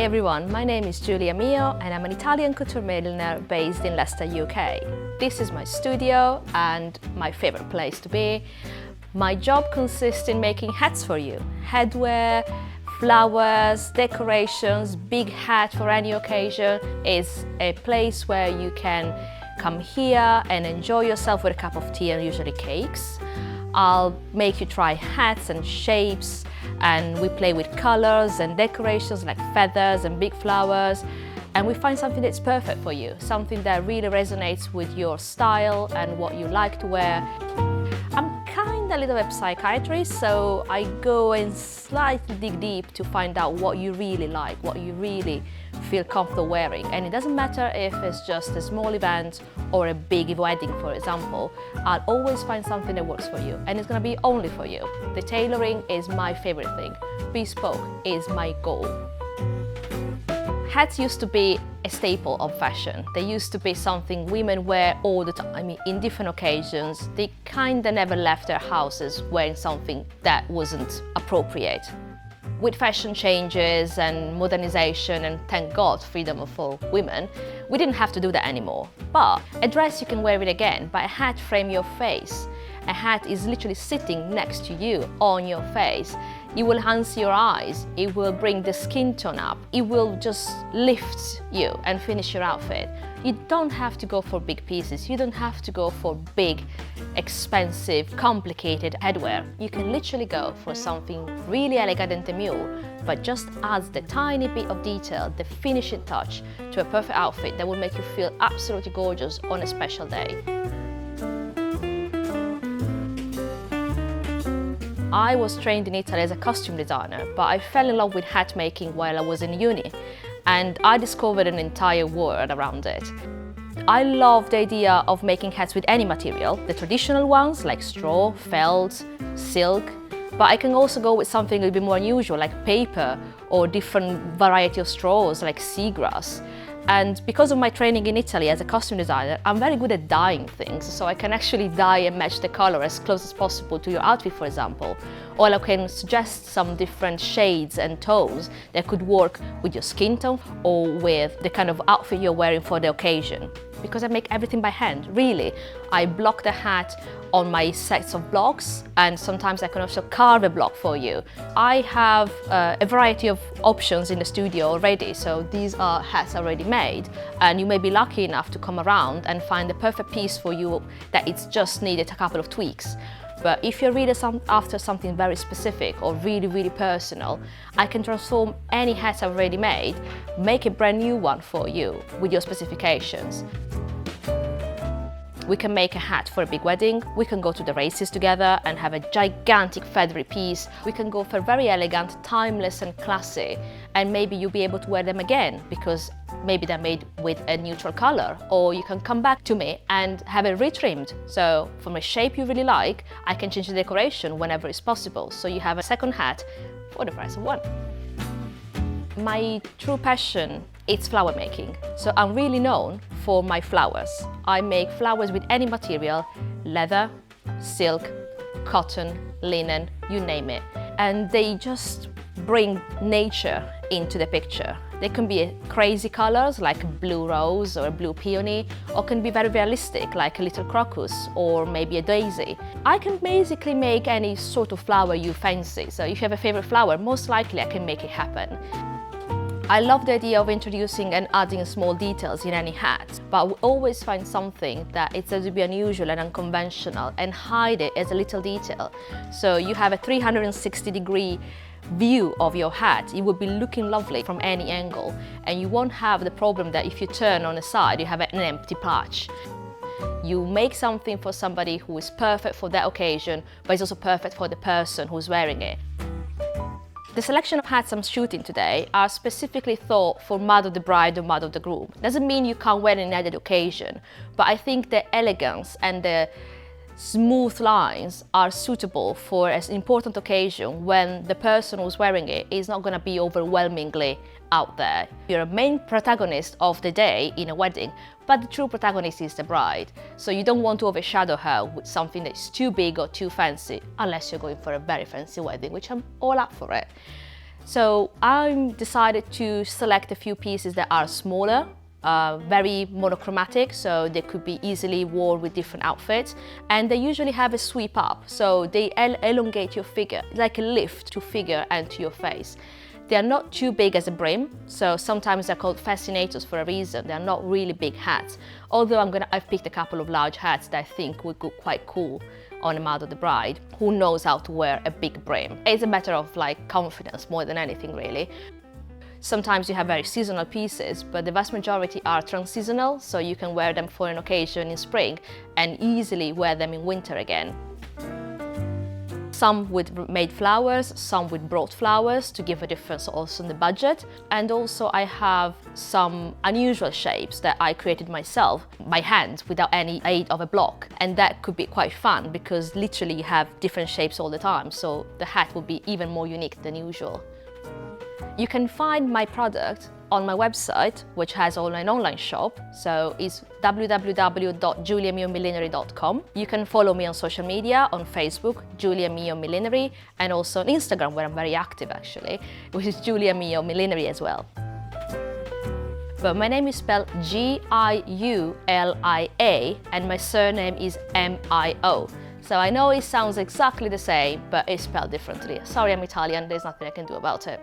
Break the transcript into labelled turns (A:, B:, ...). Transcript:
A: everyone, my name is Giulia Mio and I'm an Italian couture milliner based in Leicester, UK. This is my studio and my favourite place to be. My job consists in making hats for you. Headwear, flowers, decorations, big hat for any occasion. Is a place where you can come here and enjoy yourself with a cup of tea and usually cakes. I'll make you try hats and shapes, and we play with colors and decorations like feathers and big flowers, and we find something that's perfect for you, something that really resonates with your style and what you like to wear. I'm kind of a little bit of a psychiatrist, so I go and slightly dig deep to find out what you really like, what you really feel comfortable wearing. And it doesn't matter if it's just a small event or a big wedding, for example, I'll always find something that works for you, and it's going to be only for you. The tailoring is my favorite thing. Bespoke is my goal. Hats used to be a staple of fashion. They used to be something women wear all the time. I mean, in different occasions. They kind of never left their houses wearing something that wasn't appropriate. With fashion changes and modernization, and thank God, freedom for women, we didn't have to do that anymore. But a dress, you can wear it again, but a hat frames your face. A hat is literally sitting next to you, on your face. It will enhance your eyes, it will bring the skin tone up, it will just lift you and finish your outfit. You don't have to go for big pieces, you don't have to go for big, expensive, complicated headwear. You can literally go for something really elegant and demure, but just adds the tiny bit of detail, the finishing touch to a perfect outfit that will make you feel absolutely gorgeous on a special day. I was trained in Italy as a costume designer, but I fell in love with hat making while I was in uni, and I discovered an entire world around it. I love the idea of making hats with any material, the traditional ones like straw, felt, silk, but I can also go with something a little bit more unusual like paper or different variety of straws like seagrass. And because of my training in Italy as a costume designer, I'm very good at dyeing things, so I can actually dye and match the color as close as possible to your outfit, for example. Or I can suggest some different shades and tones that could work with your skin tone or with the kind of outfit you're wearing for the occasion. Because I make everything by hand, really. I block the hat on my sets of blocks, and sometimes I can also carve a block for you. I have a variety of options in the studio already, so these are hats already made, and you may be lucky enough to come around and find the perfect piece for you that it's just needed a couple of tweaks. But if you're really after something very specific or really, really personal, I can transform any hat I've already made, make a brand new one for you with your specifications. We can make a hat for a big wedding, we can go to the races together and have a gigantic feathery piece. We can go for very elegant, timeless and classy, and maybe you'll be able to wear them again because maybe they're made with a neutral color, or you can come back to me and have it retrimmed. So from a shape you really like, I can change the decoration whenever it's possible, so you have a second hat for the price of one. My true passion is flower making, so I'm really known for my flowers. I make flowers with any material, leather, silk, cotton, linen, you name it. And they just bring nature into the picture. They can be crazy colors like blue rose or blue peony, or can be very realistic like a little crocus or maybe a daisy. I can basically make any sort of flower you fancy, so if you have a favorite flower, most likely I can make it happen. I love the idea of introducing and adding small details in any hat, but we always find something that it's going to be unusual and unconventional and hide it as a little detail. So you have a 360-degree view of your hat. It will be looking lovely from any angle, and you won't have the problem that if you turn on the side, you have an empty patch. You make something for somebody who is perfect for that occasion, but is also perfect for the person who's wearing it. The selection of hats I'm shooting today are specifically thought for mother of the bride or mother of the groom. Doesn't mean you can't wear it in any occasion, but I think the elegance and the smooth lines are suitable for an important occasion when the person who's wearing it is not going to be overwhelmingly out there. You're a main protagonist of the day in a wedding, but the true protagonist is the bride. So you don't want to overshadow her with something that's too big or too fancy, unless you're going for a very fancy wedding, which I'm all up for it. So I decided to select a few pieces that are smaller, very monochromatic, so they could be easily worn with different outfits, and they usually have a sweep up, so they elongate your figure, like a lift to figure and to your face. They are not too big as a brim, so sometimes they're called fascinators for a reason. They're not really big hats, although I've picked a couple of large hats that I think would look quite cool on a mother of the bride who knows how to wear a big brim. It's a matter of like confidence more than anything really. Sometimes you have very seasonal pieces, but the vast majority are trans-seasonal, so you can wear them for an occasion in spring and easily wear them in winter again. Some with made flowers, some with brought flowers to give a difference also in the budget. And also I have some unusual shapes that I created myself by hand without any aid of a block. And that could be quite fun because literally you have different shapes all the time, so the hat will be even more unique than usual. You can find my product on my website, which has an online shop, so it's www.giuliamiomillinery.com. You can follow me on social media, on Facebook, Giulia Mio Millinery, and also on Instagram, where I'm very active actually, which is Giulia Mio Millinery as well. But my name is spelled Giulia, and my surname is Mio. So I know it sounds exactly the same, but it's spelled differently. Sorry, I'm Italian, there's nothing I can do about it.